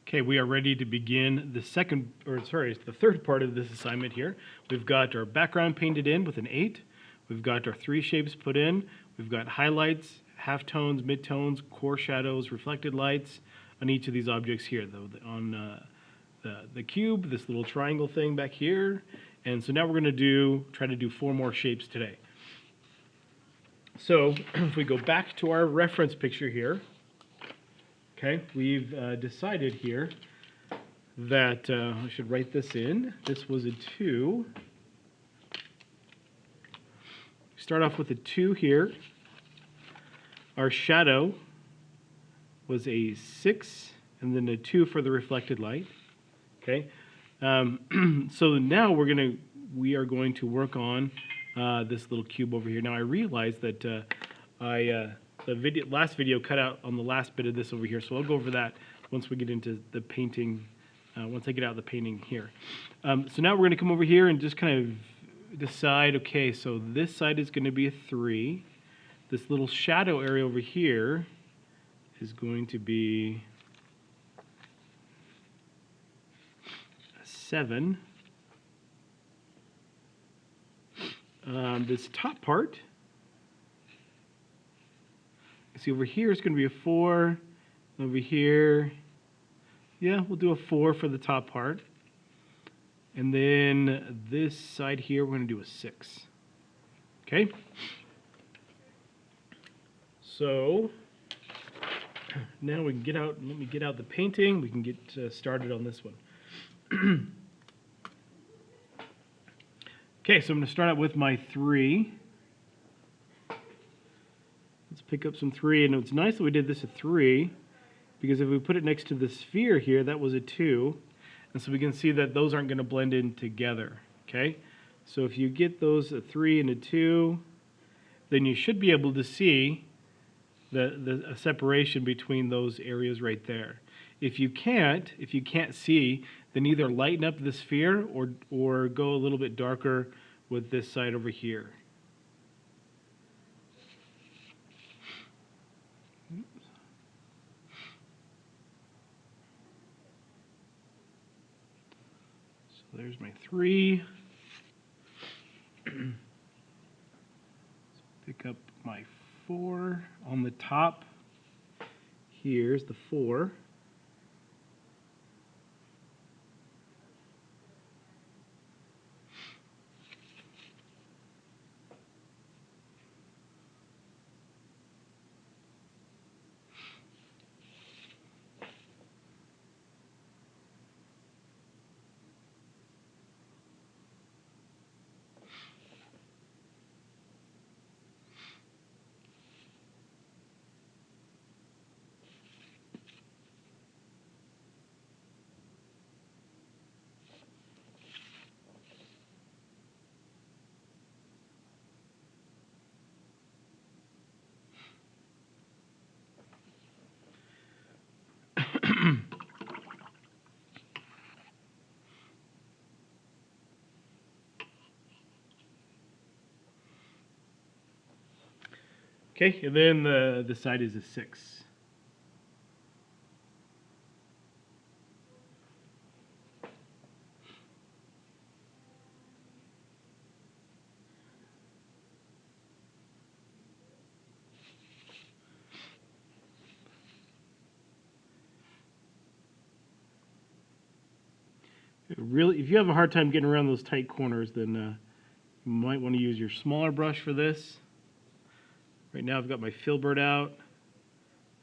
Okay, we are ready to begin the third part of this assignment here. We've got our background painted in with an 8. We've got our 3 shapes put in. We've got highlights, halftones, midtones, core shadows, reflected lights on each of these objects here. On the cube, this little triangle thing back here. And so now we're going to try to do 4 more shapes today. So if we go back to our reference picture here, okay, we've decided here that I should write this in. This was a 2. Start off with a 2 here. Our shadow was a 6, and then a 2 for the reflected light. Okay, so now we are going to work on this little cube over here. Now I realize that the last video cut out on the last bit of this over here, so I'll go over that once we get into the painting. Once I get out the painting here. So now we're going to come over here and just kind of decide. Okay, so this side is going to be a 3. This little shadow area over here is going to be a 7. This top part, see over here, is going to be a 4. Over here, yeah, we'll do a 4 for the top part. And then this side here, we're going to do a 6. Okay? So now we can get out, let me get out the painting. We can get started on this one. Okay, so I'm going to start out with my 3. Let's pick up some 3. And it's nice that we did this at 3, because if we put it next to the sphere here, that was a 2. And so we can see that those aren't going to blend in together. Okay, so if you get those a 3 and a 2, then you should be able to see a separation between those areas right there. If you can't see, then either lighten up the sphere or go a little bit darker with this side over here. So there's my 3. Pick up my 4 on the top. Here's the 4. Okay, and then the side is a 6. Really, if you have a hard time getting around those tight corners, then you might want to use your smaller brush for this. Right now I've got my Filbert out.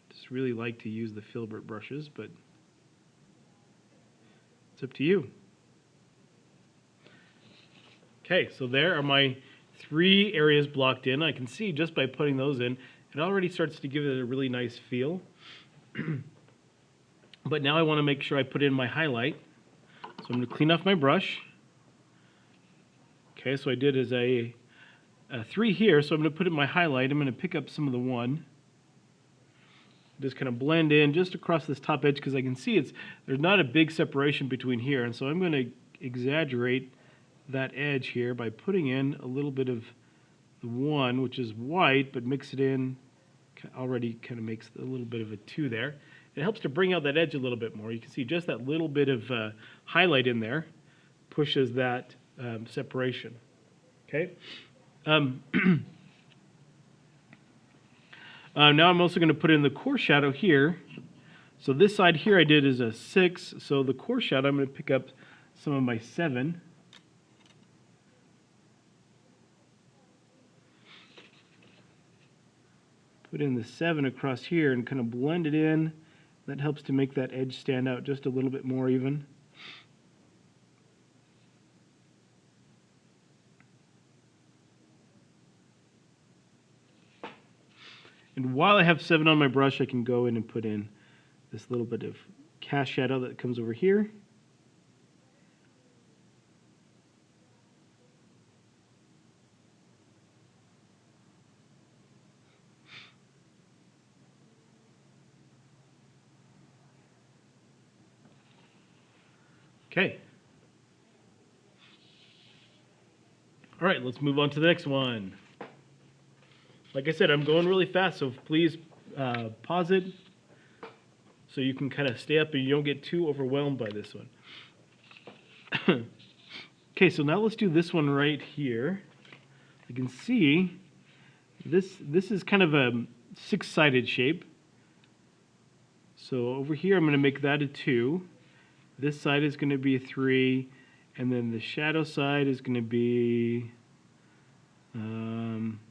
Just really like to use the Filbert brushes, but it's up to you. Okay, so there are my 3 areas blocked in. I can see just by putting those in, it already starts to give it a really nice feel. But now I want to make sure I put in my highlight. So I'm going to clean off my brush. Okay, so I did as a 3 here, so I'm going to put in my highlight. I'm going to pick up some of the 1. Just kind of blend in just across this top edge, because I can see there's not a big separation between here. And so I'm going to exaggerate that edge here by putting in a little bit of the 1, which is white, but mix it in, already kind of makes a little bit of a 2 there. It helps to bring out that edge a little bit more. You can see just that little bit of highlight in there pushes that separation. Okay. Now I'm also going to put in the core shadow here. So this side here I did is a 6. So the core shadow, I'm going to pick up some of my 7. Put in the 7 across here and kind of blend it in. That helps to make that edge stand out just a little bit more even. And while I have 7 on my brush, I can go in and put in this little bit of cast shadow that comes over here. Okay. All right, let's move on to the next one. Like I said, I'm going really fast, so please pause it so you can kind of stay up and you don't get too overwhelmed by this one. Okay, so now let's do this one right here. You can see this is kind of a 6-sided shape. So over here I'm going to make that a 2. This side is going to be a 3, and then the shadow side is going to be, you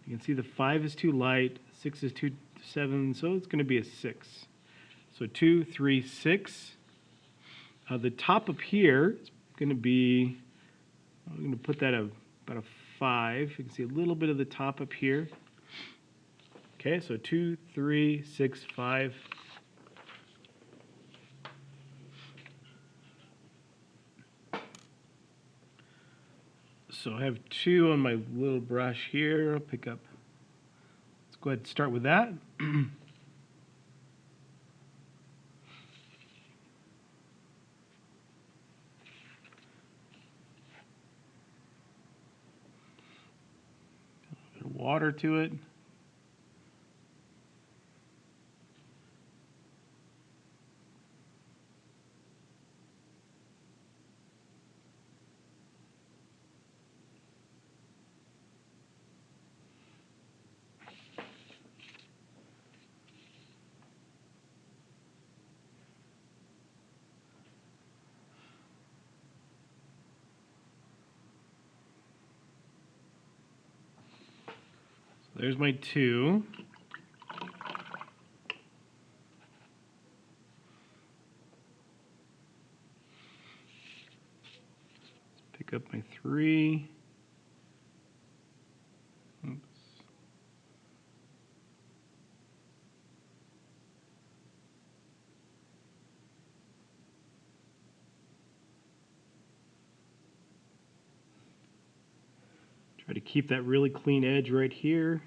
can see the 5 is too light, 6 is too 7, so it's going to be a 6. So 2, 3, 6. The top up here is going to be, I'm going to put that about a 5. You can see a little bit of the top up here. Okay, so 2, 3, 6, 5. So I have 2 on my little brush here. I'll pick up. Let's go ahead and start with that. A bit of water to it. There's my 2. Let's pick up my 3. Oops. Try to keep that really clean edge right here.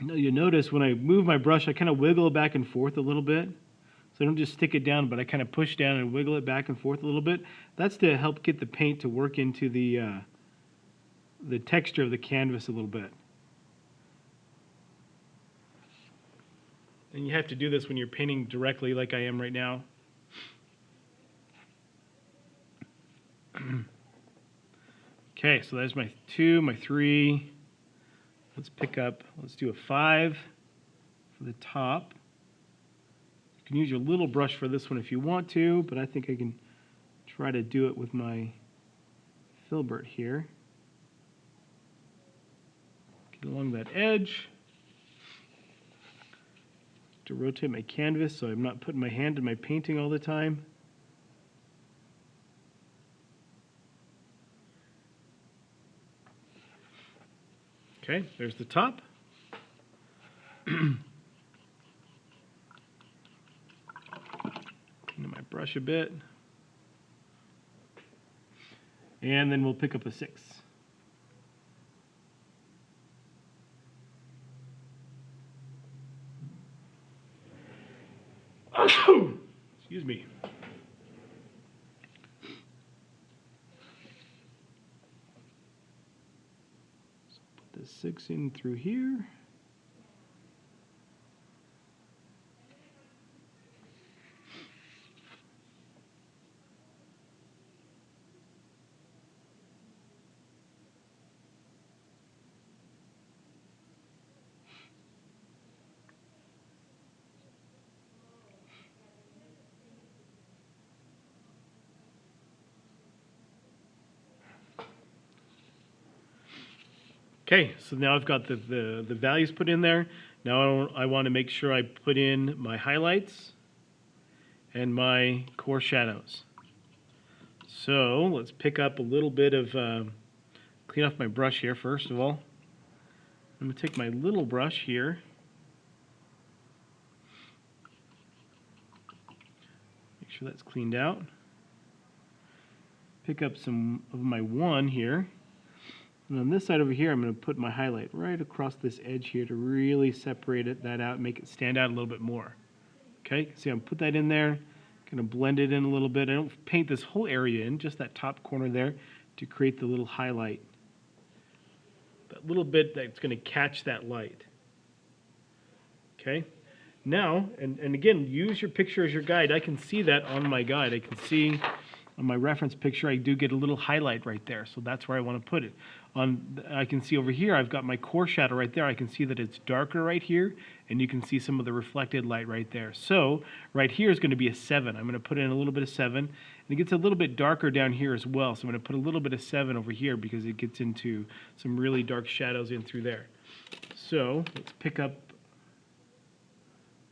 Now you notice when I move my brush, I kind of wiggle it back and forth a little bit. So I don't just stick it down, but I kind of push down and wiggle it back and forth a little bit. That's to help get the paint to work into the texture of the canvas a little bit. And you have to do this when you're painting directly like I am right now. Okay, so there's my 2, my 3. Let's do a 5 for the top. You can use your little brush for this one if you want to, but I think I can try to do it with my filbert here. Get along that edge. To rotate my canvas so I'm not putting my hand in my painting all the time. Okay, there's the top. Clean my brush a bit. And then we'll pick up a 6. Excuse me. So put the 6 in through here. Okay, so now I've got the values put in there. Now I want to make sure I put in my highlights and my core shadows. So let's pick up a little bit of, clean off my brush here first of all. I'm going to take my little brush here. Make sure that's cleaned out. Pick up some of my 1 here. And on this side over here, I'm going to put my highlight right across this edge here to really separate that out, make it stand out a little bit more. Okay, see, I'm going to put that in there, kind of blend it in a little bit. I don't paint this whole area in, just that top corner there to create the little highlight. That little bit that's going to catch that light. Okay, now, and again, use your picture as your guide. I can see that on my guide. I can see on my reference picture, I do get a little highlight right there, so that's where I want to put it. I can see over here, I've got my core shadow right there. I can see that it's darker right here, and you can see some of the reflected light right there. So right here is going to be a 7. I'm going to put in a little bit of 7, and it gets a little bit darker down here as well. So I'm going to put a little bit of 7 over here because it gets into some really dark shadows in through there. So let's pick up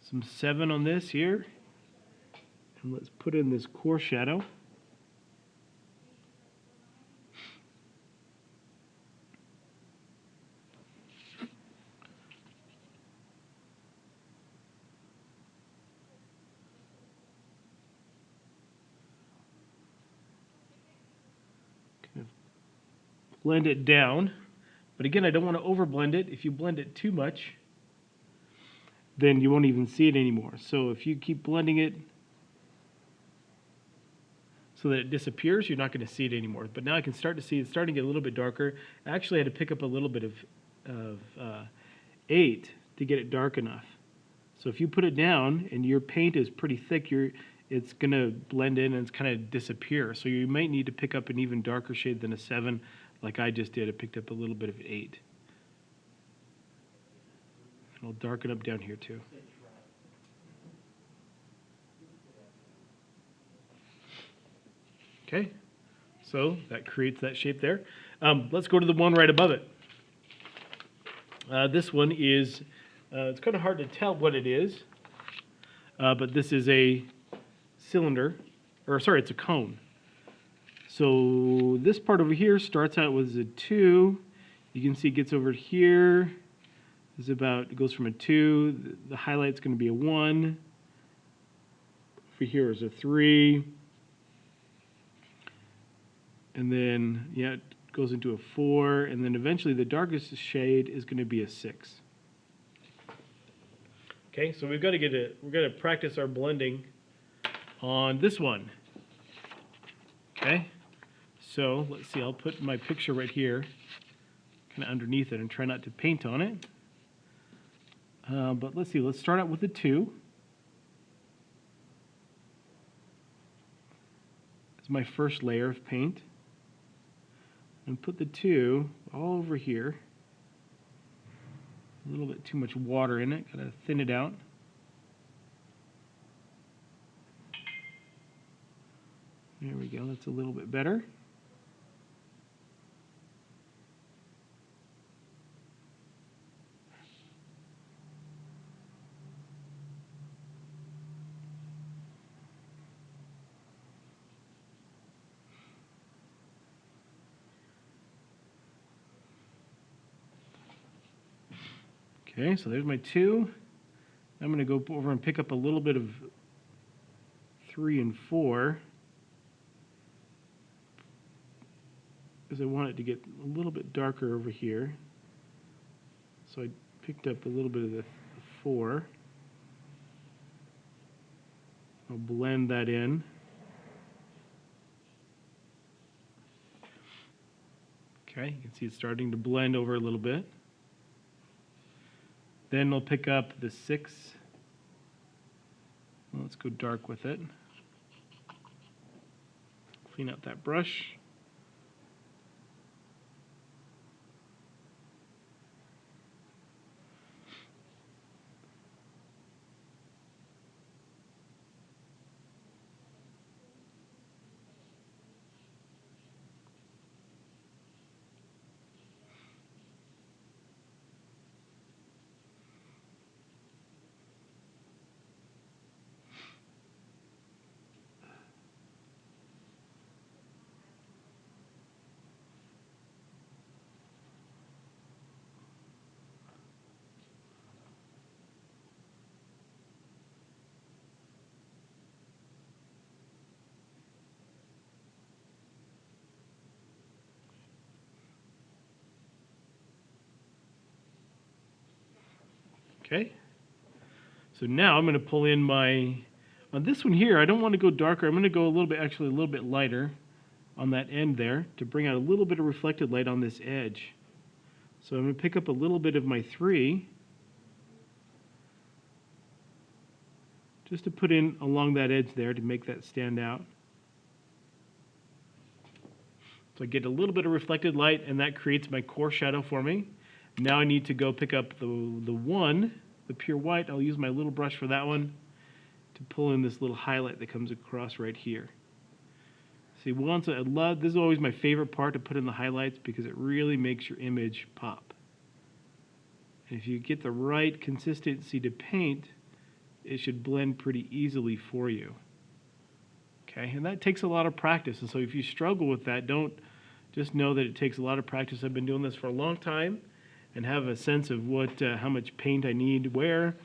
some 7 on this here, and let's put in this core shadow. Blend it down, but again, I don't want to overblend it. If you blend it too much, then you won't even see it anymore. So if you keep blending it so that it disappears, you're not going to see it anymore. But now I can start to see it's starting to get a little bit darker. I actually had to pick up a little bit of 8 to get it dark enough. So if you put it down and your paint is pretty thick, it's going to blend in and it's kind of disappear. So you might need to pick up an even darker shade than a 7, like I just did. I picked up a little bit of 8. And I'll darken up down here too. Okay, so that creates that shape there. Let's go to the one right above it. This one is, it's kind of hard to tell what it is, but this is a cylinder, or sorry, it's a cone. So this part over here starts out with a 2. You can see it gets over here. It goes from a 2. The highlight's going to be a 1. Over here is a 3. And then, yeah, it goes into a 4. And then eventually the darkest shade is going to be a 6. Okay, so we've got to practice our blending on this one. Okay, so let's see, I'll put my picture right here, kind of underneath it, and try not to paint on it. But let's see, let's start out with a 2. It's my first layer of paint. And put the 2 all over here. A little bit too much water in it, gotta thin it out. There we go, that's a little bit better. Okay, so there's my 2. I'm going to go over and pick up a little bit of 3 and 4 because I want it to get a little bit darker over here. So I picked up a little bit of the 4. I'll blend that in. Okay, you can see it's starting to blend over a little bit. Then I'll pick up the 6. Well, let's go dark with it. Clean out that brush. Okay, so now I'm going to pull in my, on this one here, I don't want to go darker. I'm going to go a little bit, actually a little bit lighter on that end there to bring out a little bit of reflected light on this edge. So I'm going to pick up a little bit of my 3 just to put in along that edge there to make that stand out. So I get a little bit of reflected light, and that creates my core shadow for me. Now I need to go pick up the 1, the pure white. I'll use my little brush for that one to pull in this little highlight that comes across right here. See, once I love, this is always my favorite part to put in the highlights because it really makes your image pop. And if you get the right consistency to paint, it should blend pretty easily for you. Okay, and that takes a lot of practice. And so if you struggle with that, don't just know that it takes a lot of practice. I've been doing this for a long time and have a sense of what, how much paint I need where.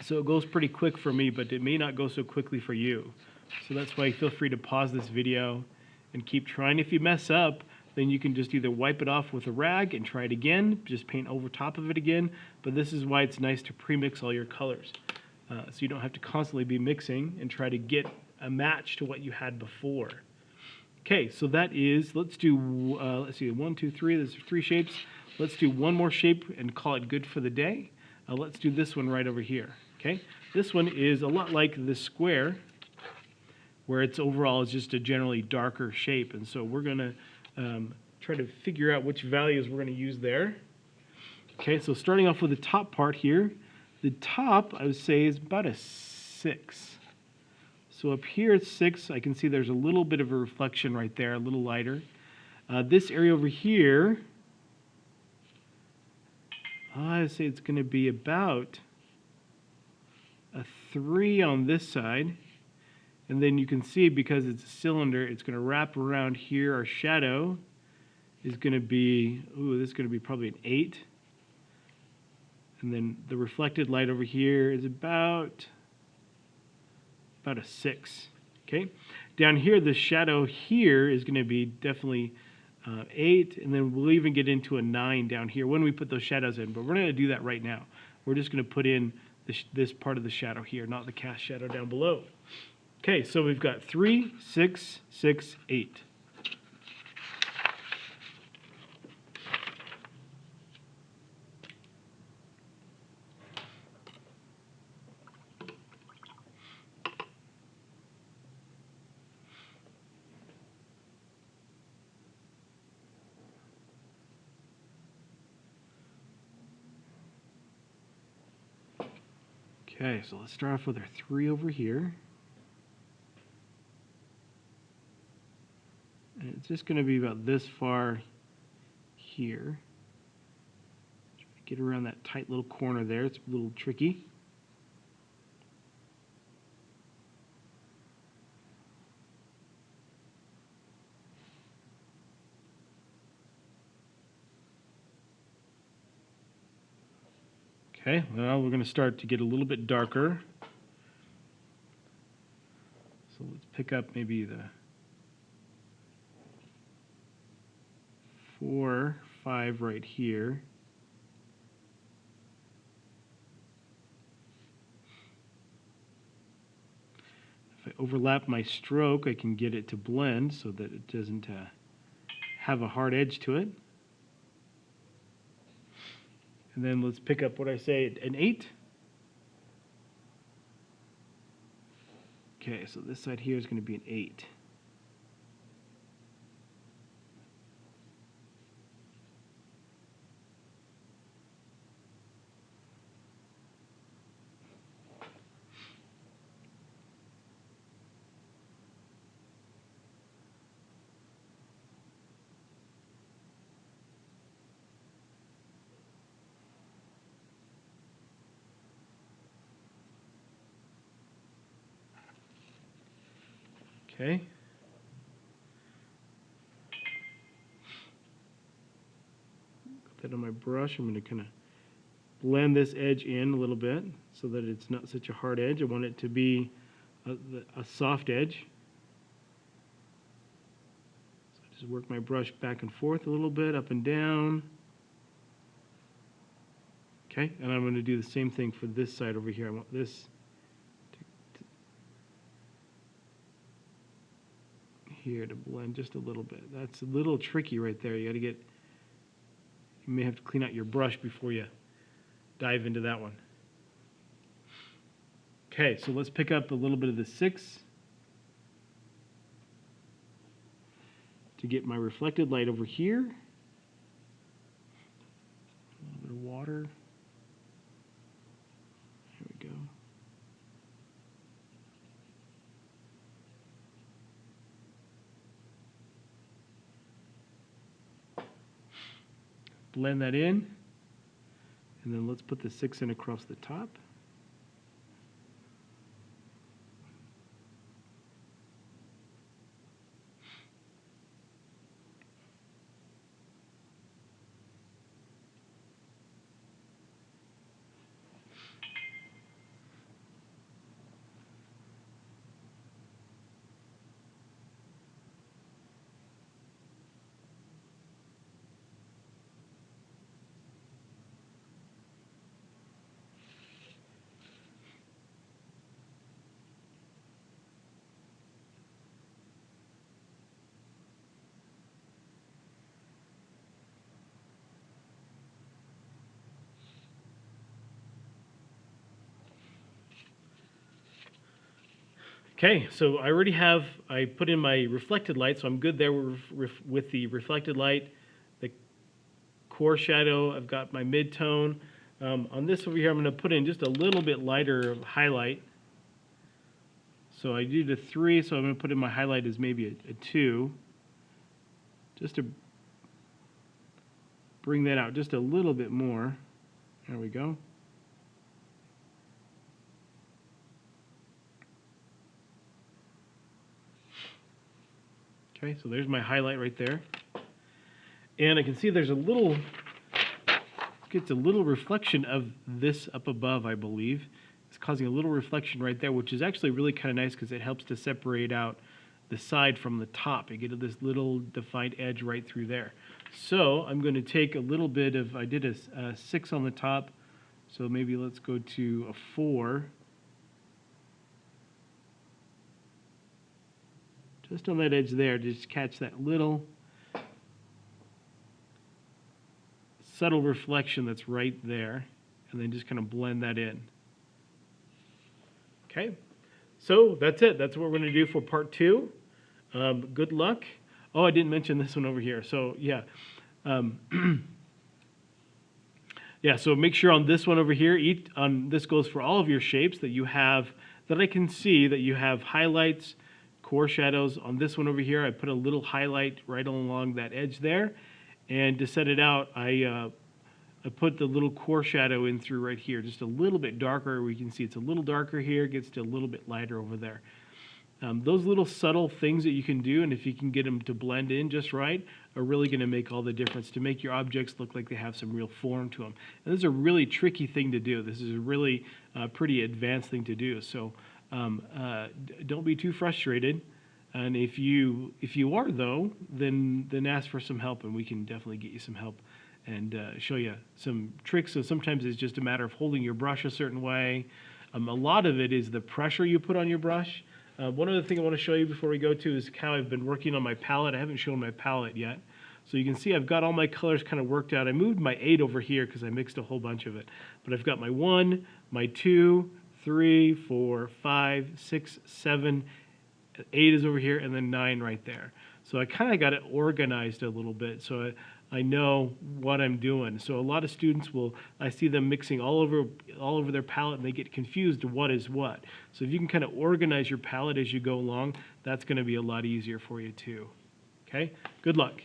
So it goes pretty quick for me, but it may not go so quickly for you. So that's why feel free to pause this video and keep trying. If you mess up, then you can just either wipe it off with a rag and try it again, just paint over top of it again. But this is why it's nice to pre-mix all your colors. So you don't have to constantly be mixing and try to get a match to what you had before. Okay, so that is, let's do, let's see, 1, 2, 3, there's 3 shapes. Let's do one more shape and call it good for the day. Let's do this one right over here, okay? This one is a lot like this square, where it's overall is just a generally darker shape. And so we're gonna try to figure out which values we're gonna use there. Okay, so starting off with the top part here, the top, I would say, is about a 6. So up here it's 6. I can see there's a little bit of a reflection right there, a little lighter. This area over here, I would say it's going to be about a 3 on this side. And then you can see, because it's a cylinder, it's going to wrap around here. Our shadow is going to be, ooh, this is going to be probably an 8. And then the reflected light over here is about a 6. Okay. Down here, the shadow here is going to be definitely 8, and then we'll even get into a 9 down here when we put those shadows in. But we're not going to do that right now. We're just going to put in this part of the shadow here, not the cast shadow down below. Okay, so we've got 3, 6, 6, 8. Okay, so let's start off with our 3 over here. And it's just going to be about this far here. Try to get around that tight little corner there. It's a little tricky. Okay, now we're going to start to get a little bit darker. So let's pick up maybe the 4, 5 right here. If I overlap my stroke, I can get it to blend so that it doesn't have a hard edge to it. And then let's pick up what I say, an 8. Okay, so this side here is going to be an 8. Okay. Put that on my brush. I'm going to kind of blend this edge in a little bit so that it's not such a hard edge. I want it to be a soft edge. So I just work my brush back and forth a little bit, up and down. Okay, and I'm going to do the same thing for this side over here. I want this here to blend just a little bit. That's a little tricky right there. You may have to clean out your brush before you dive into that one. Okay, so let's pick up a little bit of the 6 to get my reflected light over here. A little bit of water. There we go. Blend that in, and then let's put the 6 in across the top. Okay, so I put in my reflected light, so I'm good there with the reflected light, the core shadow. I've got my mid-tone. On this over here, I'm going to put in just a little bit lighter highlight. So I did a 3, so I'm going to put in my highlight as maybe a 2, just to bring that out just a little bit more. There we go. Okay, so there's my highlight right there. And I can see there's gets a little reflection of this up above, I believe. It's causing a little reflection right there, which is actually really kind of nice because it helps to separate out the side from the top. You get this little defined edge right through there. So I'm going to take a little bit of, I did a 6 on the top, so maybe let's go to a 4. Just on that edge there, just catch that little subtle reflection that's right there, and then just kind of blend that in. Okay, so that's it. That's what we're going to do for part 2. Good luck. Oh, I didn't mention this one over here. So yeah, yeah. So make sure on this one over here, this goes for all of your shapes that you have, that I can see that you have highlights, core shadows. On this one over here, I put a little highlight right along that edge there, and to set it out, I put the little core shadow in through right here, just a little bit darker. We can see it's a little darker here, gets to a little bit lighter over there. Those little subtle things that you can do, and if you can get them to blend in just right, are really going to make all the difference to make your objects look like they have some real form to them. And this is a really tricky thing to do. This is a really pretty advanced thing to do. So don't be too frustrated. And if you are though, then ask for some help, and we can definitely get you some help and show you some tricks. So sometimes it's just a matter of holding your brush a certain way. A lot of it is the pressure you put on your brush. One other thing I want to show you before we go to is how I've been working on my palette. I haven't shown my palette yet. So you can see I've got all my colors kind of worked out. I moved my 8 over here because I mixed a whole bunch of it. But I've got my 1, my 2, 3, 4, 5, 6, 7, 8 is over here, and then 9 right there. So I kind of got it organized a little bit so I know what I'm doing. So a lot of students I see them mixing all over their palette, and they get confused what is what. So if you can kind of organize your palette as you go along, that's going to be a lot easier for you too. Okay? Good luck.